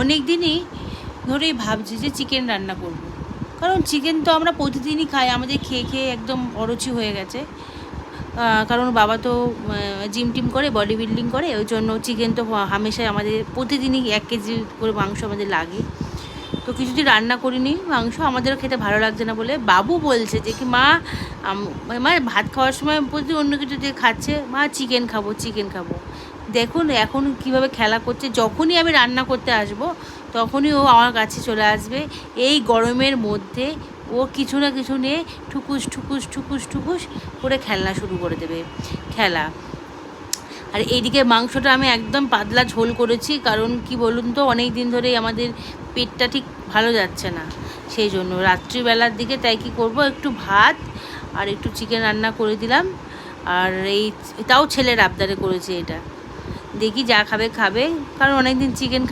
অনেক দিনই ধরেই ভাবছি যে চিকেন রান্না করব। কারণ চিকেন তো আমরা প্রতিদিনই খাই, আমাদের খেয়ে খেয়ে একদম অরুচি হয়ে গেছে। কারণ বাবা তো জিম টিম করে, বডি বিল্ডিং করে, ওই জন্য চিকেন তো হামেশাই আমাদের প্রতিদিনই 1 কেজি করে মাংস আমাদের লাগে। তো কিছুদিন রান্না করিনি মাংস, আমাদেরও খেতে ভালো লাগছে না বলে বাবু বলছে যে কি মা, মা ভাত খাওয়ার সময় প্রতি অন্য কিছু দিয়ে খাচ্ছে, মা চিকেন খাবো চিকেন খাবো। দেখুন এখন কিভাবে খেলা করছে, যখনই আমি রান্না করতে আসব তখনই ও আমার কাছে চলে আসবে। এই গরমের মধ্যে ও কিছু না কিছু নিয়ে ঠুকুস ঠুকুস ঠুকুস ঠুকুস করে খেলনা শুরু করে দেবে, খেলা। আর এইদিকে মাংসটা আমি একদম পাতলা ঝোল করেছি, কারণ কি বলুন তো, অনেক দিন ধরেই আমাদের পেটটা ঠিক ভালো যাচ্ছে না, সেই জন্য রাত্রিবেলার দিকে তাই কি করব, একটু ভাত আর একটু চিকেন রান্না করে দিলাম। আর তাও ছেলের আবদারে করেছি এটা, দেখি যা খাবে খাবে, কারণ অনেক দিন চিকেন